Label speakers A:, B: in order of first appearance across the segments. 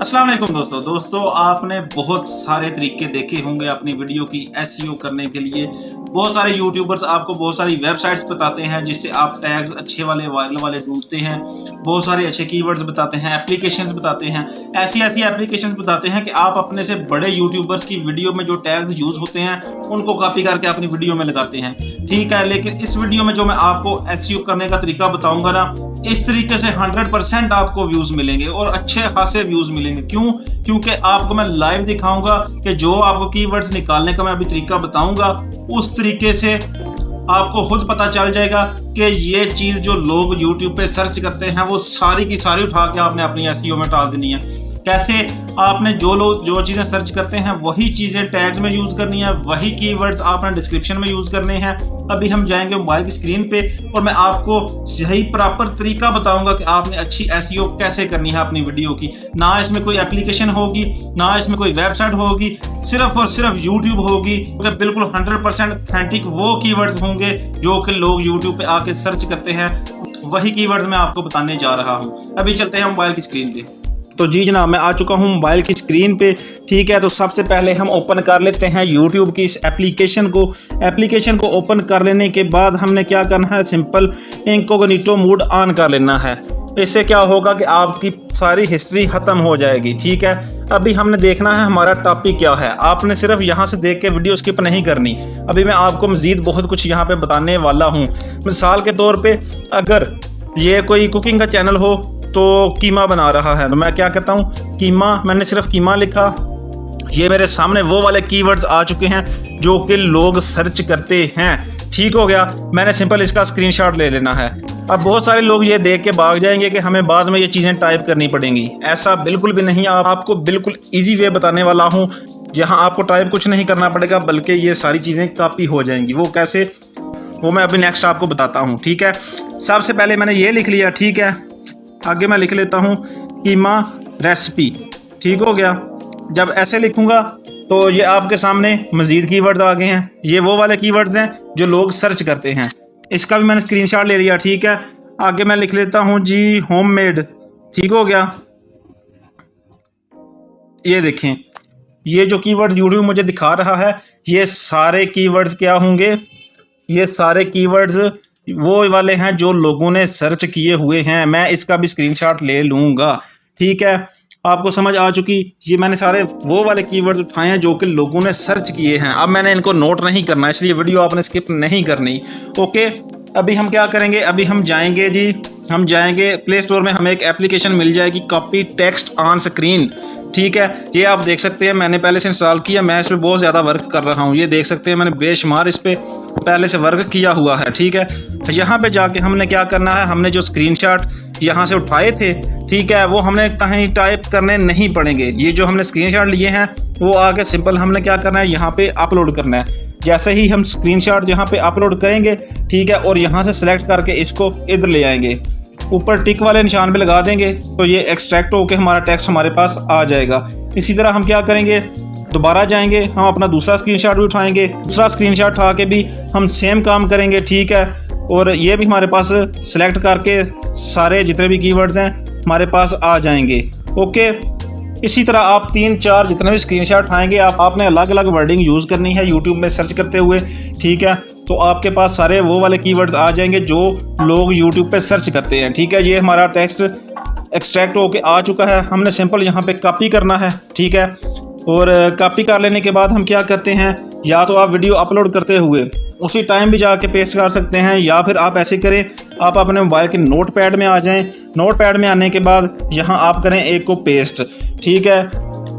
A: अस्सलाम वालेकुम दोस्तों आपने बहुत सारे तरीके देखे होंगे अपनी वीडियो की एसईओ करने के लिए। बहुत सारे यूट्यूबर्स आपको बहुत सारी वेबसाइट्स बताते हैं जिससे आप टैग्स अच्छे वाले वायरल वाले ढूंढते हैं। बहुत सारे अच्छे कीवर्ड्स बताते हैं, एप्लीकेशंस बताते हैं, ऐसी एप्लीकेशंस बताते हैं कि आप अपने से बड़े यूट्यूबर्स की वीडियो में जो टैग्स यूज होते हैं उनको कॉपी करके अपनी वीडियो में लगाते हैं। ठीक है, लेकिन इस वीडियो में जो मैं आपको एसईओ करने का तरीका बताऊंगा ना, इस तरीके से 100% आपको व्यूज मिलेंगे और अच्छे खासे व्यूज मिलेंगे। क्यों? क्योंकि आपको मैं लाइव दिखाऊंगा कि जो आपको कीवर्ड्स निकालने का मैं अभी तरीका बताऊंगा, उस तरीके से आपको खुद पता चल जाएगा कि ये चीज जो लोग YouTube पे सर्च करते हैं वो सारी की सारी उठा के आपने अपनी एसईओ में डाल देनी है। कैसे? आपने जो चीजें सर्च करते हैं वही चीजें टैग्स में यूज करनी है, वही कीवर्ड्स आपने डिस्क्रिप्शन में यूज करने हैं। अभी हम जाएंगे मोबाइल की स्क्रीन पे और मैं आपको सही प्रॉपर तरीका बताऊंगा कि आपने अच्छी एसईओ कैसे करनी है अपनी वीडियो की। ना इसमें कोई एप्लीकेशन होगी, ना इसमें कोई वेबसाइट होगी, सिर्फ और सिर्फ यूट्यूब होगी। तो बिल्कुल 100% ऑथेंटिक वो कीवर्ड्स होंगे जो कि लोग यूट्यूब पे आके सर्च करते हैं, वही कीवर्ड्स मैं आपको बताने जा रहा हूँ। अभी चलते हैं मोबाइल की स्क्रीन पे। तो जी जनाब, मैं आ चुका हूँ मोबाइल की स्क्रीन पे। ठीक है, तो सबसे पहले हम ओपन कर लेते हैं YouTube की इस एप्लीकेशन को ओपन कर लेने के बाद हमने क्या करना है, सिंपल इनकॉग्निटो मोड ऑन कर लेना है। इससे क्या होगा कि आपकी सारी हिस्ट्री ख़त्म हो जाएगी। ठीक है, अभी हमने देखना है हमारा टॉपिक क्या है। आपने सिर्फ यहाँ से देख के वीडियो स्किप नहीं करनी। अभी मैं आपको मज़ीद बहुत कुछ यहाँ पे बताने वाला हूँ। मिसाल के तौर पे अगर ये कोई कुकिंग का चैनल हो तो कीमा बना रहा है, तो मैं क्या कहता हूँ, कीमा, मैंने सिर्फ कीमा लिखा, ये मेरे सामने वो वाले कीवर्ड्स आ चुके हैं जो कि लोग सर्च करते हैं। ठीक हो गया, मैंने सिंपल इसका स्क्रीनशॉट ले लेना है। अब बहुत सारे लोग ये देख के भाग जाएंगे कि हमें बाद में ये चीज़ें टाइप करनी पड़ेंगी। ऐसा बिल्कुल भी नहीं, आपको बिल्कुल ईजी वे बताने वाला हूँ। यहाँ आपको टाइप कुछ नहीं करना पड़ेगा, बल्कि ये सारी चीज़ें कॉपी हो जाएंगी। वो कैसे, वो मैं अभी नेक्स्ट आपको बताता हूँ। ठीक है, सबसे पहले मैंने ये लिख लिया। ठीक है, आगे मैं लिख लेता हूँ कीमा रेसिपी। ठीक हो गया, जब ऐसे लिखूंगा तो ये आपके सामने मज़ीद कीवर्ड आ गए हैं। ये वो वाले कीवर्ड्स हैं जो लोग सर्च करते हैं। इसका भी मैंने स्क्रीनशॉट ले लिया। ठीक है, आगे मैं लिख लेता हूँ जी होममेड। ठीक हो गया, ये देखें, ये जो कीवर्ड यूट्यूब मुझे दिखा रहा है, ये सारे कीवर्ड्स क्या होंगे, ये सारे कीवर्ड्स वो वाले हैं जो लोगों ने सर्च किए हुए हैं। मैं इसका भी स्क्रीनशॉट ले लूँगा। ठीक है, आपको समझ आ चुकी। ये मैंने सारे वो वाले कीवर्ड्स उठाए हैं जो कि लोगों ने सर्च किए हैं। अब मैंने इनको नोट नहीं करना, इसलिए वीडियो आपने स्किप नहीं करनी। ओके, अभी हम क्या करेंगे, अभी हम जाएंगे जी, हम जाएंगे प्ले स्टोर में, हमें एक एप्लीकेशन मिल जाएगी, कॉपी टेक्स्ट ऑन स्क्रीन। ठीक है, ये आप देख सकते हैं, मैंने पहले से इंस्टॉल किया। मैं इस पर बहुत ज़्यादा वर्क कर रहा हूँ। ये देख सकते हैं, मैंने बेशुमार इस पर पहले से वर्क किया हुआ है। ठीक है, यहाँ पे जाके हमने क्या करना है, हमने जो स्क्रीनशॉट यहाँ से उठाए थे, ठीक है, वो हमने कहीं टाइप करने नहीं पड़ेंगे। ये जो हमने स्क्रीनशॉट लिए हैं वो आगे सिंपल हमने क्या करना है, यहाँ पे अपलोड करना है। जैसे ही हम स्क्रीनशॉट यहाँ पे अपलोड करेंगे, ठीक है, और यहाँ से सिलेक्ट करके इसको इधर ले आएंगे, ऊपर टिक वाले निशान पे लगा देंगे, तो ये एक्सट्रैक्ट होकर हमारा टेक्स्ट हमारे पास आ जाएगा। इसी तरह हम क्या करेंगे, दोबारा जाएंगे, हम अपना दूसरा स्क्रीनशॉट भी उठाएंगे, दूसरा स्क्रीनशॉट उठा के भी हम सेम काम करेंगे। ठीक है, और ये भी हमारे पास सेलेक्ट करके सारे जितने भी कीवर्ड्स हैं हमारे पास आ जाएंगे। ओके, इसी तरह आप 3-4 जितने भी स्क्रीनशॉट उठाएंगे, आपने अलग अलग वर्डिंग यूज़ करनी है यूट्यूब में सर्च करते हुए। ठीक है, तो आपके पास सारे वो वाले कीवर्ड्स आ जाएंगे जो लोग यूट्यूब पे सर्च करते हैं। ठीक है, ये हमारा टेक्स्ट एक्सट्रैक्ट होके आ चुका है। हमने सिंपल यहाँ पे कॉपी करना है। ठीक है, और कॉपी कर लेने के बाद हम क्या करते हैं, या तो आप वीडियो अपलोड करते हुए उसी टाइम भी जाके पेस्ट कर सकते हैं, या फिर आप ऐसे करें, आप अपने मोबाइल के नोटपैड में आ जाएं। नोटपैड में आने के बाद यहाँ आप करें एक को पेस्ट। ठीक है,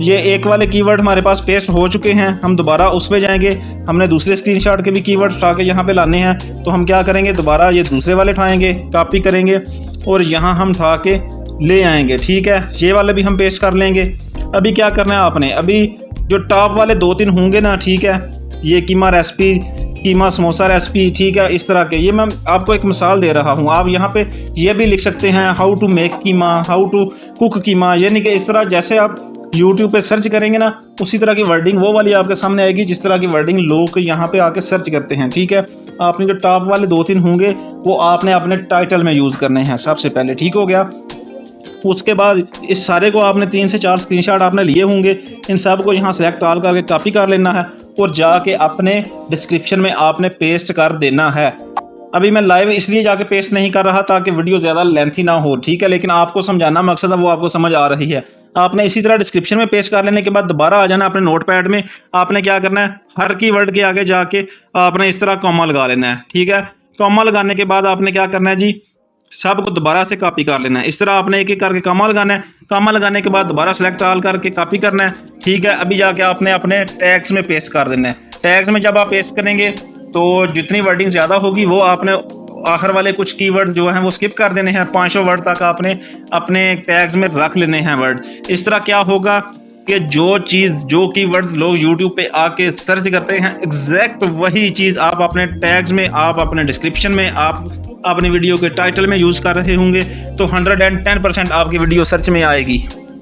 A: ये एक वाले कीवर्ड हमारे पास पेस्ट हो चुके हैं। हम दोबारा उस पर जाएंगे, हमने दूसरे स्क्रीनशॉट के भी कीवर्ड उठा के यहाँ पे लाने हैं, तो हम क्या करेंगे, दोबारा ये दूसरे वाले उठाएंगे, कॉपी करेंगे और यहाँ हम उठा के ले आएंगे। ठीक है, ये वाले भी हम पेस्ट कर लेंगे। अभी क्या करना है आपने, अभी जो टॉप वाले 2-3 होंगे ना, ठीक है, ये कीमा रेसिपी, कीमा समोसा रेसिपी, ठीक है, इस तरह के, ये मैं आपको एक मिसाल दे रहा हूँ। आप यहाँ पे ये भी लिख सकते हैं, how to make keema, how to cook keema, यानी कि इस तरह जैसे आप YouTube पे सर्च करेंगे ना, उसी तरह की वर्डिंग वो वाली आपके सामने आएगी जिस तरह की वर्डिंग लोग यहाँ पे आके सर्च करते हैं। ठीक है, आपने जो टॉप वाले 2-3 होंगे वो आपने अपने टाइटल में यूज़ करने हैं सबसे पहले। ठीक हो गया, उसके बाद इस सारे को आपने 3 से 4 स्क्रीनशॉट आपने लिए होंगे। इन सब को यहाँ सेलेक्ट ऑल करके कॉपी कर लेना है और जाके अपने डिस्क्रिप्शन में आपने पेस्ट कर देना है। अभी मैं लाइव इसलिए जाके पेस्ट नहीं कर रहा ताकि वीडियो ज़्यादा लेंथी ना हो, ठीक है, लेकिन आपको समझाना मकसद है, वो आपको समझ आ रही है। आपने इसी तरह डिस्क्रिप्शन में पेस्ट कर लेने के बाद दोबारा आ जाना अपने नोटपैड में। आपने क्या करना है, हर कीवर्ड के आगे जाके आपने इस तरह कॉमा लगा लेना है, ठीक है। कॉमा लगाने के बाद आपने क्या करना है जी, सब को दोबारा से कॉपी कर लेना है। इस तरह आपने एक एक करके कॉमा लगाना है। कॉमा लगाने के बाद दोबारा सेलेक्ट ऑल करके कॉपी करना है, ठीक है। अभी जाके आपने अपने टैग्स में पेस्ट कर देना है। टैग्स में जब आप पेस्ट करेंगे तो जितनी वर्डिंग ज़्यादा होगी वो आपने आखिर वाले कुछ कीवर्ड जो हैं वो स्किप कर देने हैं। 500 वर्ड तक आपने अपने टैग्स में रख लेने हैं वर्ड। इस तरह क्या होगा कि जो चीज़, जो कीवर्ड्स लोग YouTube पे आके सर्च करते हैं, एग्जैक्ट वही चीज़ आप अपने टैग्स में, आप अपने डिस्क्रिप्शन में, आप अपनी वीडियो के टाइटल में यूज़ कर रहे होंगे, तो 110% आपकी वीडियो सर्च में आएगी।